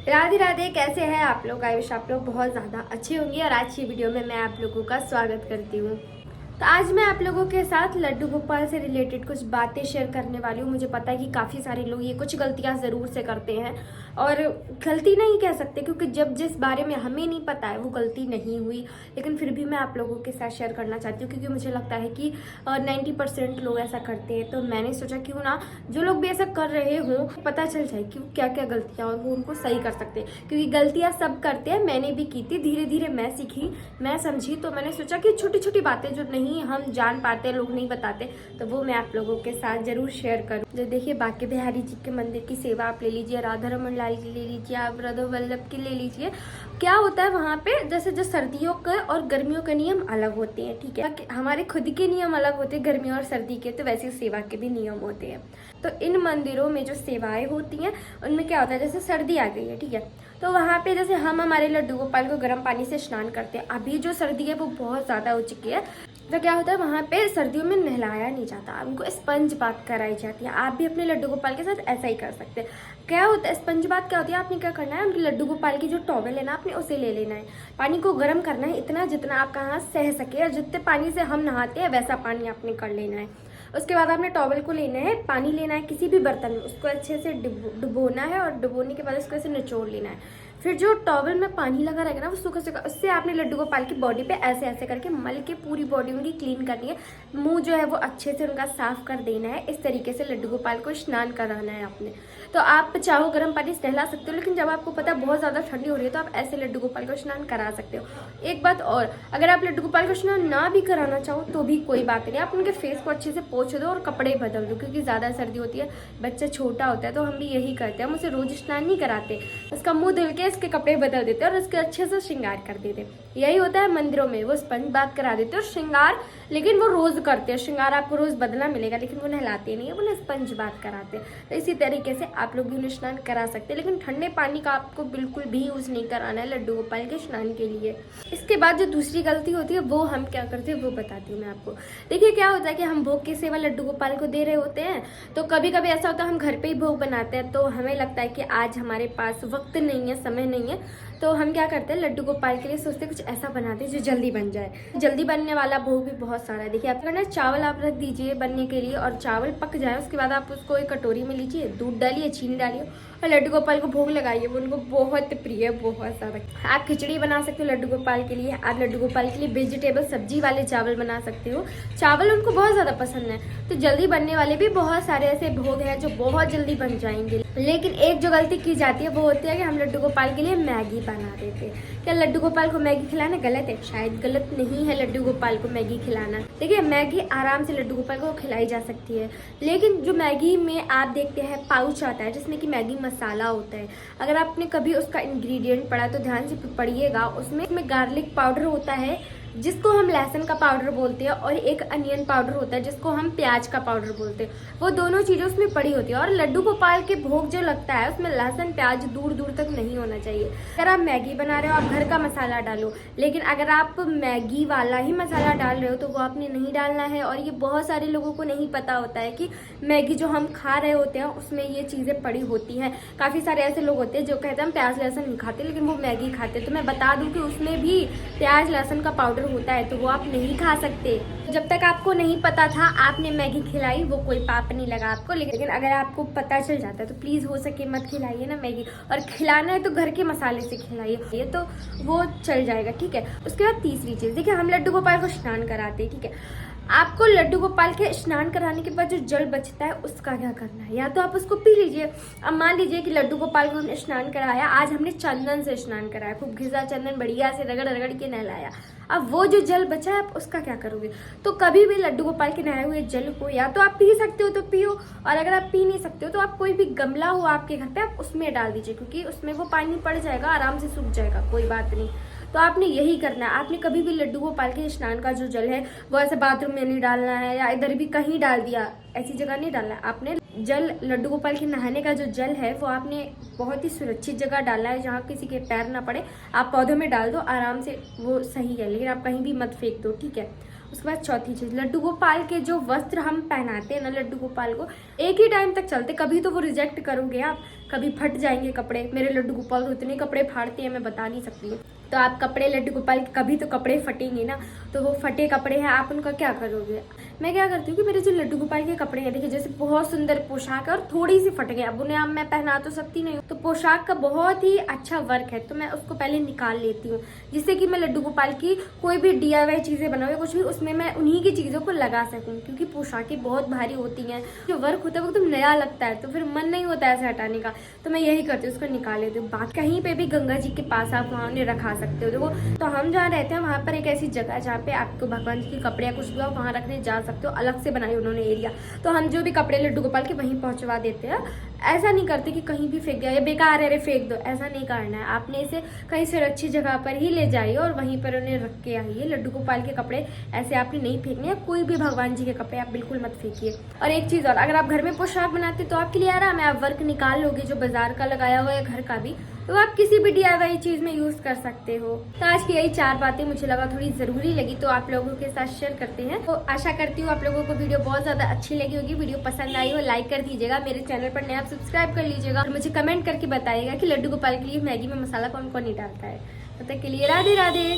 राधे राधे, कैसे हैं आप लोग। आई विश आप लोग बहुत ज़्यादा अच्छे होंगे और आज की वीडियो में मैं आप लोगों का स्वागत करती हूँ। तो आज मैं आप लोगों के साथ लड्डू गोपाल से रिलेटेड कुछ बातें शेयर करने वाली हूँ। मुझे पता है कि काफ़ी सारे लोग ये कुछ गलतियाँ ज़रूर से करते हैं और गलती नहीं कह सकते क्योंकि जब जिस बारे में हमें नहीं पता है वो गलती नहीं हुई, लेकिन फिर भी मैं आप लोगों के साथ शेयर करना चाहती हूँ क्योंकि मुझे लगता है कि 90% लोग ऐसा करते हैं। तो मैंने सोचा क्यों ना जो लोग भी ऐसा कर रहे हों पता चल जाए कि क्या क्या गलतियाँ और वो उनको सही कर सकते हैं, क्योंकि गलतियाँ सब करते हैं। मैंने भी की थी, धीरे धीरे मैं सीखी, मैं समझी। तो मैंने सोचा कि छोटी छोटी बातें जो नहीं हम जान पाते, लोग नहीं बताते, तो वो मैं आप लोगों के साथ जरूर शेयर करूँ। जो देखिए, बांके बिहारी जी के मंदिर की सेवा आप ले लीजिए, राधा रमन लाल की ले लीजिए, आप राधा वल्लभ की ले लीजिए। क्या होता है वहाँ पे, जैसे जो सर्दियों के और गर्मियों के नियम अलग होते हैं, ठीक है। हमारे खुद के नियम अलग होते हैं गर्मियों और सर्दी के, तो वैसे सेवा के भी नियम होते हैं। तो इन मंदिरों में जो सेवाएं होती हैं उनमें क्या होता है, जैसे सर्दी आ गई है, ठीक है, तो वहाँ पे जैसे हम हमारे लड्डू गोपाल को गर्म पानी से स्नान करते हैं। अभी जो सर्दी है वो बहुत ज़्यादा हो चुकी है, तो क्या होता है वहाँ पे सर्दियों में नहलाया नहीं जाता, उनको स्पंज बात कराई जाती है। आप भी अपने लड्डू गोपाल के साथ ऐसा ही कर सकते हैं। क्या होता है स्पंज बात, क्या होती है, आपने क्या करना है, उनके लड्डू गोपाल की जो टॉवेल है ना, आपने उसे ले लेना है। पानी को गर्म करना है इतना जितना आपका हाथ सह सके, और जितने पानी से हम नहाते हैं वैसा पानी आपने कर लेना है। उसके बाद आपने टॉवेल को लेना है, पानी लेना है किसी भी बर्तन में, उसको अच्छे से डुबोना है और डुबोने के बाद उसको ऐसे निचोड़ लेना है। फिर जो टॉवेल में पानी लगा रहेगा ना वो सूखा सूखा, उससे आपने लड्डू गोपाल की बॉडी पे ऐसे ऐसे करके मल के पूरी बॉडी उनकी क्लीन करनी है। मुंह जो है वो अच्छे से उनका साफ कर देना है। इस तरीके से लड्डू गोपाल को स्नान कराना है आपने। तो आप चाहो गर्म पानी से नहला सकते हो, लेकिन जब आपको पता है बहुत ज़्यादा ठंडी हो रही है तो आप ऐसे लड्डू गोपाल को स्नान करा सकते हो। एक बात और, अगर आप लड्डू गोपाल को स्नान ना भी कराना चाहो तो भी कोई बात नहीं, आप उनके फेस को अच्छे से पोंछ दो और कपड़े बदल दो, क्योंकि ज़्यादा सर्दी होती है, बच्चा छोटा होता है। तो हम भी यही करते हैं, हम उसे रोज स्नान नहीं कराते, उसका मुंह धुल के इसके कपड़े बदल देते और उसके अच्छे से श्रृंगार कर देते। यही होता है मंदिरों में, वो स्पंज बात करा देते और श्रृंगार, लेकिन वो रोज करते हैं। श्रृंगार आपको रोज बदलना मिलेगा, लेकिन वो नहलाते नहीं है, वो स्पंज बात कराते हैं। तो इसी तरीके से आप लोग भी उन्हें स्नान करा सकते हैं, लेकिन ठंडे पानी का आपको बिल्कुल भी यूज नहीं कराना है लड्डू गोपाल के स्नान के लिए। इसके बाद जो दूसरी गलती होती है वो हम क्या करते हैं वो बताती हूँ मैं आपको। देखिए, क्या होता है कि हम भोग की सेवा लड्डू गोपाल को दे रहे होते हैं, तो कभी कभी ऐसा होता है हम घर पे ही भोग बनाते हैं, तो हमें लगता है कि आज हमारे पास वक्त नहीं है, समय नहीं है, तो हम क्या करते हैं लड्डू गोपाल के लिए सोचते हैं कुछ ऐसा बनाते हैं जो जल्दी बन जाए। जल्दी बनने वाला भोग भी बहुत सारा है। देखिए, आप करना, चावल आप रख दीजिए बनने के लिए और चावल पक जाए, उसके बाद आप उसको एक कटोरी में लीजिए, दूध डालिए, चीनी डालिए और लड्डू गोपाल को भोग लगाइए। वो उनको बहुत प्रिय है, बहुत ज़्यादा। आप खिचड़ी बना सकते हो लड्डू गोपाल के लिए, आप लड्डू गोपाल के लिए वेजिटेबल सब्जी वाले चावल बना सकते हो। चावल उनको बहुत ज़्यादा पसंद है, तो जल्दी बनने वाले भी बहुत सारे ऐसे भोग हैं जो बहुत जल्दी बन जाएंगे। लेकिन एक जो गलती की जाती है वो होती है कि हम लड्डू गोपाल के लिए मैगी बना देते हैं। क्या लड्डू गोपाल को मैगी खिलाना गलत है? शायद गलत नहीं है लड्डू गोपाल को मैगी खिलाना। देखिए, मैगी आराम से लड्डू गोपाल को खिलाई जा सकती है, लेकिन जो मैगी में आप देखते हैं पाउच आता है जिसमें कि मैगी मसाला होता है, अगर आपने कभी उसका इंग्रेडिएंट पढ़ा तो ध्यान से पढ़िएगा। उसमें गार्लिक पाउडर होता है जिसको हम लहसुन का पाउडर बोलते हैं, और एक अनियन पाउडर होता है जिसको हम प्याज का पाउडर बोलते हैं। वो दोनों चीज़ें उसमें पड़ी होती है, और लड्डू गोपाल के भोग जो लगता है उसमें लहसुन प्याज दूर दूर तक नहीं होना चाहिए। अगर आप मैगी बना रहे हो आप घर का मसाला डालो, लेकिन अगर आप मैगी वाला ही मसाला डाल रहे हो तो वो आपने नहीं डालना है। और ये बहुत सारे लोगों को नहीं पता होता है कि मैगी जो हम खा रहे होते हैं उसमें ये चीज़ें पड़ी होती हैं। काफ़ी सारे ऐसे लोग होते हैं जो कहते हैं हम प्याज लहसुन नहीं खाते, लेकिन वो मैगी खाते। तो मैं बता दूं कि उसमें भी प्याज लहसुन का पाउडर होता है, तो वो आप नहीं खा सकते। जब तक आपको नहीं पता था आपने मैगी खिलाई, वो कोई पाप नहीं लगा आपको। लेकिन अगर आपको पता चल जाता है तो प्लीज हो सके मत खिलाइए ना मैगी, और खिलाना है तो घर के मसाले से खिलाइए, तो वो चल जाएगा, ठीक है। उसके बाद तीसरी चीज, देखिए हम लड्डू गोपाल को स्नान कराते हैं, ठीक है। आपको लड्डू गोपाल के स्नान कराने के बाद जो जल बचता है उसका क्या करना है, या तो आप उसको पी लीजिए। अब मान लीजिए कि लड्डू गोपाल को हमने स्नान कराया, आज हमने चंदन से स्नान कराया, खूब घिसा चंदन बढ़िया से रगड़ रगड़ के नहलाया। अब वो जो जल बचा है आप उसका क्या करोगे? तो कभी भी लड्डू गोपाल के नहाए हुए जल को या तो आप पी सकते हो तो पियो, और अगर आप पी नहीं सकते हो तो आप कोई भी गमला हो आपके घर पे आप उसमें डाल दीजिए, क्योंकि उसमें वो पानी पड़ जाएगा, आराम से सूख जाएगा, कोई बात नहीं। तो आपने यही करना है। आपने कभी भी लड्डू गोपाल के स्नान का जो जल है वो ऐसे बाथरूम में नहीं डालना है या इधर भी कहीं डाल दिया, ऐसी जगह नहीं डालना है। आपने जल, लड्डू गोपाल के नहाने का जो जल है वो आपने बहुत ही सुरक्षित जगह डालना है जहाँ किसी के पैर ना पड़े। आप पौधों में डाल दो आराम से, वो सही है, लेकिन आप कहीं भी मत फेंक दो, ठीक है। उसके बाद चौथी चीज, लड्डू गोपाल के जो वस्त्र हम पहनाते हैं ना लड्डू गोपाल को, एक ही टाइम तक चलते, कभी तो वो रिजेक्ट करोगे आप, कभी फट जाएंगे कपड़े। मेरे लड्डू गोपाल तो इतने कपड़े फाड़ते हैं मैं बता नहीं सकती हूँ। तो आप कपड़े लड्डू गोपाल के कभी तो कपड़े फटेंगे ना, तो वो फटे कपड़े हैं आप उनका क्या करोगे। मैं क्या करती हूँ कि मेरे जो लड्डू गोपाल के कपड़े हैं, देखिए जैसे बहुत सुंदर पोशाक है और थोड़ी सी फट गई, अब उन्हें अब मैं पहना तो सकती नहीं हूँ, तो पोशाक का बहुत ही अच्छा वर्क है तो मैं उसको पहले निकाल लेती हूँ, जिससे कि मैं लड्डू गोपाल की कोई भी DIY चीजें बनाऊँ कुछ भी उसमें मैं उन्हीं की चीजों को लगा सकूँ, क्योंकि पोशाकें बहुत भारी होती हैं, जो वर्क होता है वो एकदम नया लगता है, तो फिर मन नहीं होता है ऐसे हटाने का, तो मैं यही करती हूँ, उसको निकाल लेती हूँ। बाकी कहीं पे भी गंगा जी के पास आप वहाँ उन्हें रखा सकते हो। देखो तो हम जहाँ रहते हैं वहाँ पर एक ऐसी जगह है जहाँ पे आपको भगवान जी के कपड़े या कुछ भी हो वहाँ रखने जा सकते हो, अलग से बनाई उन्होंने एरिया, तो हम जो भी कपड़े लड्डू गोपाल के वहीं पहुँचवा देते हैं। ऐसा नहीं करते कि कहीं भी फेंक दिया ये बेकार है, अरे फेंक दो, ऐसा नहीं करना है। आपने इसे कहीं सुरक्षित जगह पर ही ले जाइए और वहीं पर उन्हें रख के आइए। लड्डू गोपाल के कपड़े ऐसे आपने नहीं फेंकने हैं, कोई भी भगवान जी के कपड़े आप बिल्कुल मत फेंकिए। और एक चीज और, अगर आप घर में पोशाक बनाते तो आपके लिए आराम है, आप वर्क निकाल लोगे जो बाजार का लगाया हुआ है घर का भी, तो आप किसी भी DIY चीज में यूज कर सकते हो। तो आज की यही 4 बातें मुझे लगा थोड़ी जरूरी लगी तो आप लोगों के साथ शेयर करते हैं। तो आशा करती हूँ आप लोगों को वीडियो बहुत ज्यादा अच्छी लगी होगी। वीडियो पसंद आई हो लाइक कर दीजिएगा, मेरे चैनल पर नया आप सब्सक्राइब कर लीजिएगा और मुझे कमेंट करके बताइएगा कि लड्डू गोपाल के लिए मैगी में मसाला कौन कौन नहीं डालता है। तब तक के लिए राधे राधे।